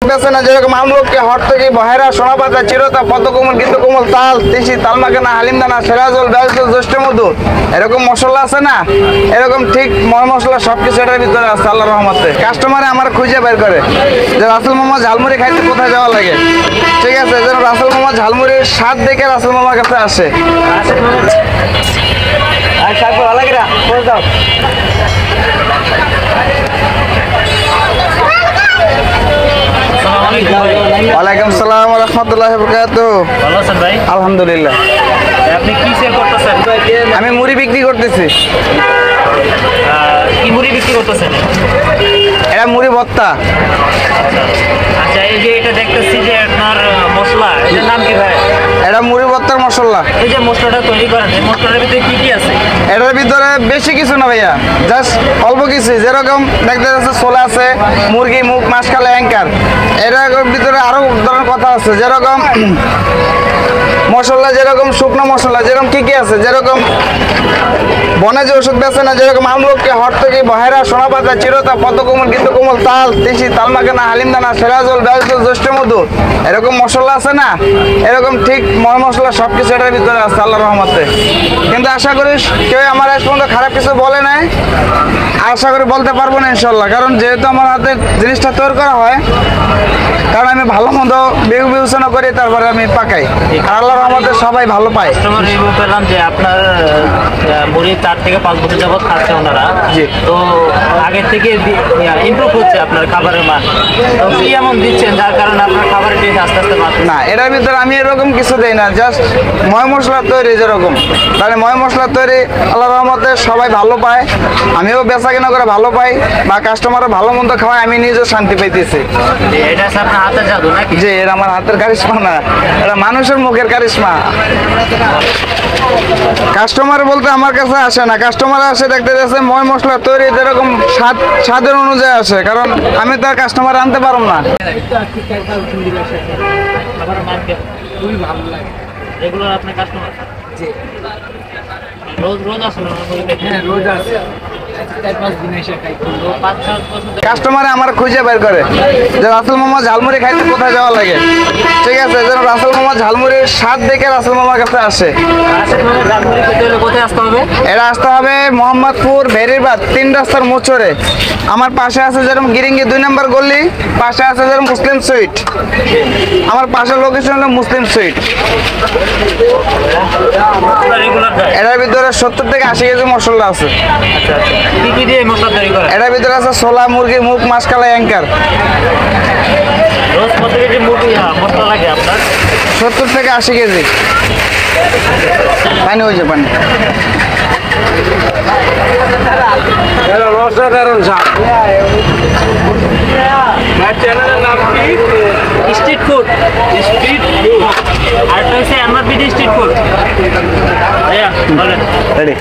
বেছে না, যেরকম আমলকি, হরতকি, বহেরা, সোনাপাতা, চিরতা, পদ্মকমল, গীতকমল, তাল, তিসি, তালমাখানা, হালিমদানা, সেরাজল, বেলজল, জ্যৈষ্ঠ মধু, এরকম মশলা আছে না, এরকম ঠিক ময় মশলা সবকিছু এটার ভিতরে আছে আল্লাহর রহমতে। কাস্টমারে আমার খুঁজে বের করে যে রাসেল মামা ঝালমুড়ি খাইতে কোথায় যাওয়া লাগে, ঠিক আছে, যেন রাসেল মামা ঝালমুড়ির স্বাদ দেখে রাসেল মামার কাছে আসে। ওয়ালাইকুম সালাম ওয়া রাহমাতুল্লাহি ওয়া বারাকাতুহু। ভালো আছেন ভাই? আলহামদুলিল্লাহ। আপনি কি সেল করতেছেন? আমি মুড়ি বিক্রি করতেছি। কি মুড়ি বিক্রি করতেছেন? এটা মুড়ি ভর্তা। আচ্ছা, এই যে এটা দেখতেছি যে আপনার মশলা, এটার নাম কি ভাই? এটা মুড়ি ভর্তার মশলা। এই যে মশলাটা তৈরি করেন, এই মশলাটার ভিতরে কি কি আছে? এটার ভিতরে বেশি কিছু না ভাইয়া, জাস্ট অল্প কিছু, যেরকম দেখতে যাচ্ছে ছোলা আছে, মুরগি, মুখ, মাসকালে, অ্যাঙ্কার, এটার ভিতরে আরো ধরনের কথা আছে, যেরকম মশলা, যেরকম শুকনো মশলা, যেরকম কি কি আছে, যেরকম বনে যে ওষুধ বেছে না, যেরকম আমলকি, হরতকি, বহেরা, সোনাপাতা, চিরতা, পদ্মকমল, গীতকমল, তাল, তিসি, তালমাখানা, হালিমদানা, সেরাজল, বেলজল, জ্যৈষ্ঠ মধু, এরকম মশলা আছে না, এরকম ঠিক ময় মশলা সবকিছু এটার ভিতরে আছে আল্লাহর রহমতে। কিন্তু আশা করি কেউ আমার আজ পর্যন্ত খারাপ কিছু বলে নাই, আশা করি বলতে পারবো না ইনশাল্লাহ, কারণ যেহেতু আমার হাতে জিনিসটা তৈরি করা হয়, কারণ আমি ভালো মন্দ বিবেচনা করি, তারপরে আমি পাকাই, আর আল্লাহর রহমতে সবাই ভালো পায়। কাস্টমার রিভিউ পেলাম যে আপনার মুড়ি 4 থেকে 5 বছর যাবত খাচ্ছে ওনারা, তো আগের থেকে ইমপ্রুভ হচ্ছে আপনার খাবারের মান। তো কি এমন দিচ্ছেন যার কারণে আপনার খাবারের টেস্ট আস্তে আস্তে বাড়ছে? না, এটার ভিতরে আমি এরকম কিছু দেই না, জাস্ট ময় মশলা তৈরি, যেরকম তাহলে ময় মশলা তৈরি আল্লাহর রহমতে সবাই ভালো পায়, আমিও বেচা কেনা করে ভালো পাই, বা কাস্টমারও ভালো মন্দ খাওয়ায়, আমি নিজেও শান্তি পাইতেছি। এটা হচ্ছে আপনার হাতের জাদু নাকি? যে এর আমার হাতের কারিশমা না, এটা মানুষের মুখের কারিশমা। কাস্টমার বলতে আমার কাছে আসে না, কাস্টমার আসে দেখতে যাচ্ছে ময় মশলা তৈরি, যেরকম স্বাদের অনুযায়ী আসে, কারণ আমি তো আর কাস্টমার আনতে পারব না। খুবই ভালো লাগে। রেগুলার আপনার কাস্টমার? জি। রোজ আসলে? হ্যাঁ, রোজ আসে। কাস্টমারে আমার খুঁজে বের করে যে রাসেল মামা ঝালমুড়ি খাইতে কোথায় যাওয়া লাগে, ঠিক আছে, যেন রাসেল মামা ঝালমুড়ির স্বাদ দেখে রাসেল মামার কাছে আসে। কোথায় আসতে হবে? এটা আসতে হবে মোহাম্মদপুর, ভেরিবাদ, 3 রাস্তার মোচরে। আমার পাশে আছে যেরকম গিরিঙ্গি 2 নম্বর গলি, পাশে আছে যেরকম মুসলিম সুইট, আমার পাশের লোকেশন হলো মুসলিম সুইট। এটার ভিতরে 70 থেকে 80 কেজি মশলা আছে। কি কি দিয়ে মশলা তৈরি করে? এটার ভিতরে আছে ছোলা, মুরগি, মুখ, মাসকালাই, অ্যাঙ্কার। রোজ কত কেজি মুরগি মশলা লাগে আপনার? 70 থেকে 80 কেজি। পানি হয়েছে, পানি। অসাধারণ স্বাদ। চ্যানেলের নাম কি? Street food. Street food. আর তো হচ্ছে এমআরপি স্ট্রিট ফুড। ভাইয়া বলেন। রেডি।